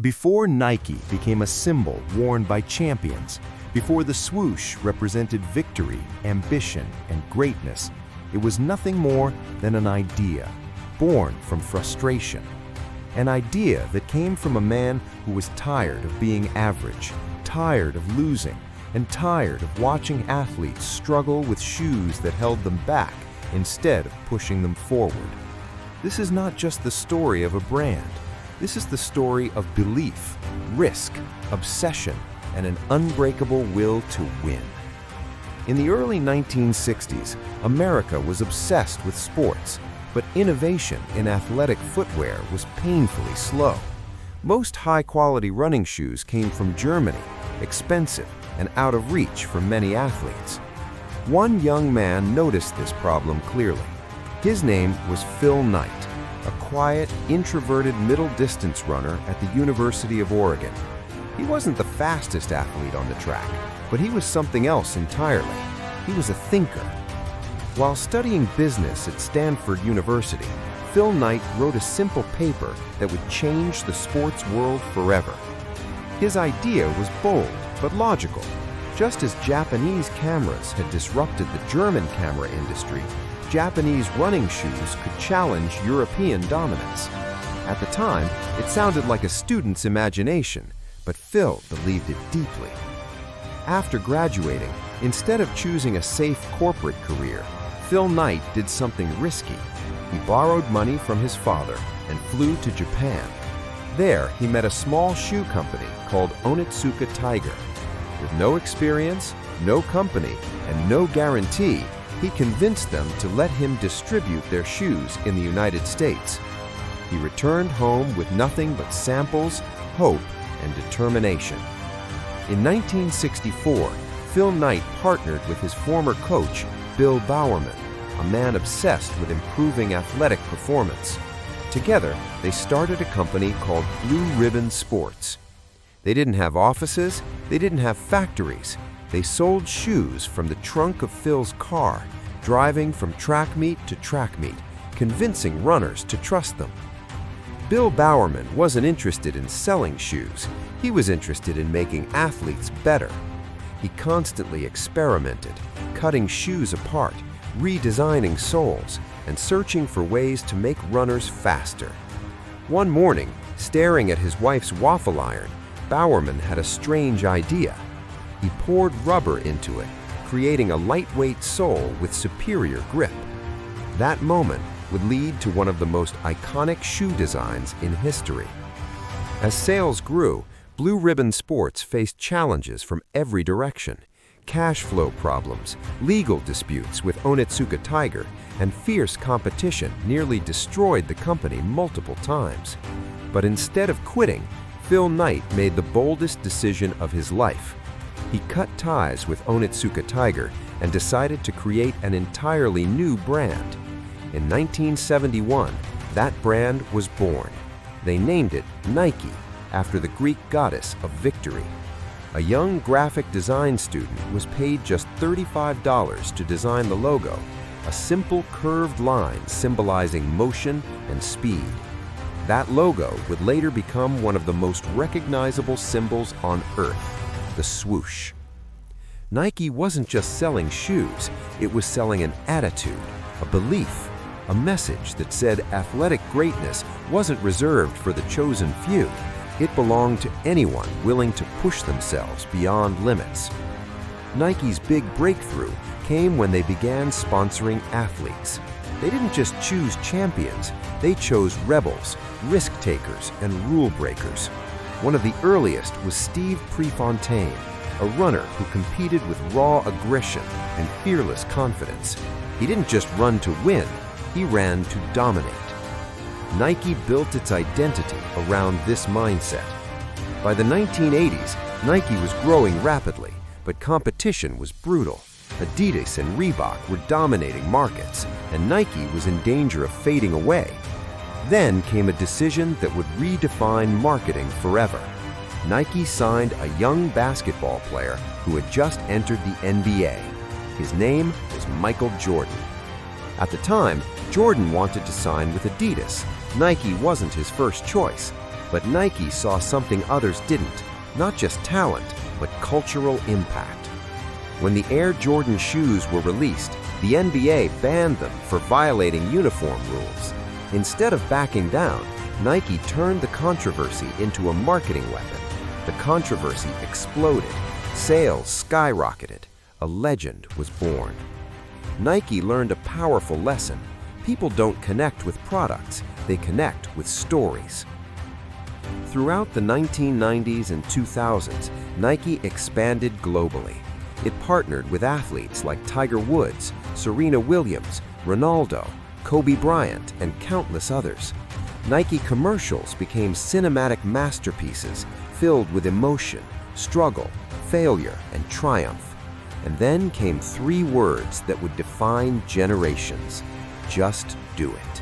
Before Nike became a symbol worn by champions, before the swoosh represented victory, ambition, and greatness, it was nothing more than an idea, born from frustration. An idea that came from a man who was tired of being average, tired of losing, and tired of watching athletes struggle with shoes that held them back instead of pushing them forward. This is not just the story of a brand. This is the story of belief, risk, obsession, and an unbreakable will to win. In the early 1960s, America was obsessed with sports, but innovation in athletic footwear was painfully slow. Most high-quality running shoes came from Germany, expensive and out of reach for many athletes. One young man noticed this problem clearly. His name was Phil Knight, a quiet, introverted middle-distance runner at the University of Oregon. He wasn't the fastest athlete on the track, but he was something else entirely. He was a thinker. While studying business at Stanford University, Phil Knight wrote a simple paper that would change the sports world forever. His idea was bold but logical. Just as Japanese cameras had disrupted the German camera industry, Japanese running shoes could challenge European dominance. At the time, it sounded like a student's imagination, but Phil believed it deeply. After graduating, instead of choosing a safe corporate career, Phil Knight did something risky. He borrowed money from his father and flew to Japan. There, he met a small shoe company called Onitsuka Tiger. With no experience, no company, and no guarantee, he convinced them to let him distribute their shoes in the United States. He returned home with nothing but samples, hope, and determination. In 1964, Phil Knight partnered with his former coach, Bill Bowerman, a man obsessed with improving athletic performance. Together, they started a company called Blue Ribbon Sports. They didn't have offices, they didn't have factories. They sold shoes from the trunk of Phil's car, driving from track meet to track meet, convincing runners to trust them. Bill Bowerman wasn't interested in selling shoes. He was interested in making athletes better. He constantly experimented, cutting shoes apart, redesigning soles, and searching for ways to make runners faster. One morning, staring at his wife's waffle iron, Bowerman had a strange idea. He poured rubber into it, creating a lightweight sole with superior grip. That moment would lead to one of the most iconic shoe designs in history. As sales grew, Blue Ribbon Sports faced challenges from every direction. Cash flow problems, legal disputes with Onitsuka Tiger, and fierce competition nearly destroyed the company multiple times. But instead of quitting, Phil Knight made the boldest decision of his life. He cut ties with Onitsuka Tiger and decided to create an entirely new brand. In 1971, that brand was born. They named it Nike, after the Greek goddess of victory. A young graphic design student was paid just $35 to design the logo, a simple curved line symbolizing motion and speed. That logo would later become one of the most recognizable symbols on Earth, the swoosh. Nike wasn't just selling shoes, it was selling an attitude, a belief, a message that said athletic greatness wasn't reserved for the chosen few. It belonged to anyone willing to push themselves beyond limits. Nike's big breakthrough came when they began sponsoring athletes. They didn't just choose champions, they chose rebels, risk-takers, and rule-breakers. One of the earliest was Steve Prefontaine, a runner who competed with raw aggression and fearless confidence. He didn't just run to win, he ran to dominate. Nike built its identity around this mindset. By the 1980s, Nike was growing rapidly, but competition was brutal. Adidas and Reebok were dominating markets, and Nike was in danger of fading away. Then came a decision that would redefine marketing forever. Nike signed a young basketball player who had just entered the NBA. His name was Michael Jordan. At the time, Jordan wanted to sign with Adidas. Nike wasn't his first choice. But Nike saw something others didn't, not just talent, but cultural impact. When the Air Jordan shoes were released, the NBA banned them for violating uniform rules. Instead of backing down, Nike turned the controversy into a marketing weapon. The controversy exploded. Sales skyrocketed. A legend was born. Nike learned a powerful lesson. People don't connect with products, they connect with stories. Throughout the 1990s and 2000s, Nike expanded globally. It partnered with athletes like Tiger Woods, Serena Williams, Ronaldo, Kobe Bryant, and countless others. Nike commercials became cinematic masterpieces filled with emotion, struggle, failure, and triumph. And then came three words that would define generations: just do it.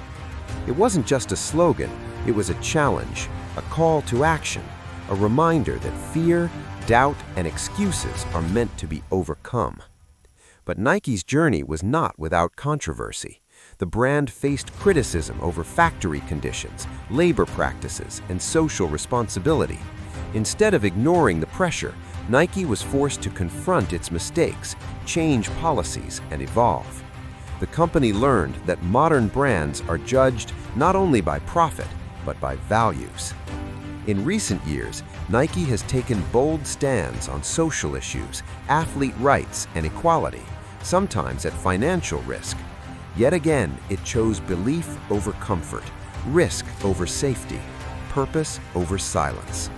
It wasn't just a slogan, it was a challenge, a call to action, a reminder that fear, doubt, and excuses are meant to be overcome. But Nike's journey was not without controversy. The brand faced criticism over factory conditions, labor practices, and social responsibility. Instead of ignoring the pressure, Nike was forced to confront its mistakes, change policies, and evolve. The company learned that modern brands are judged not only by profit, but by values. In recent years, Nike has taken bold stands on social issues, athlete rights, and equality, sometimes at financial risk. Yet again, it chose belief over comfort, risk over safety, purpose over silence.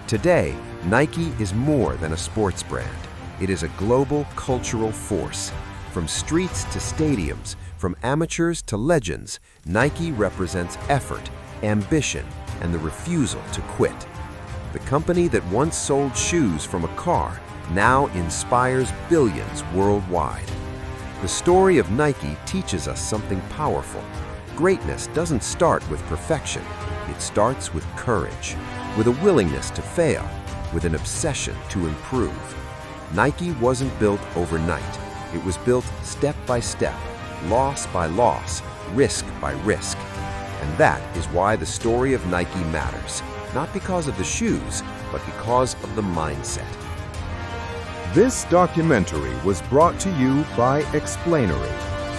Today, Nike is more than a sports brand. It is a global cultural force. From streets to stadiums, from amateurs to legends, Nike represents effort, ambition, and the refusal to quit. The company that once sold shoes from a car now inspires billions worldwide. The story of Nike teaches us something powerful. Greatness doesn't start with perfection. It starts with courage, with a willingness to fail, with an obsession to improve. Nike wasn't built overnight. It was built step by step, loss by loss, risk by risk. And that is why the story of Nike matters, not because of the shoes, but because of the mindset. This documentary was brought to you by Explainary,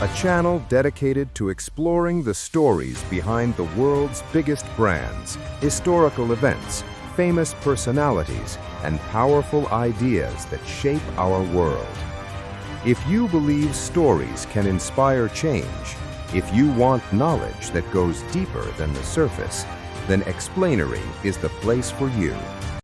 a channel dedicated to exploring the stories behind the world's biggest brands, historical events, famous personalities, and powerful ideas that shape our world. If you believe stories can inspire change, if you want knowledge that goes deeper than the surface, then Explainary is the place for you.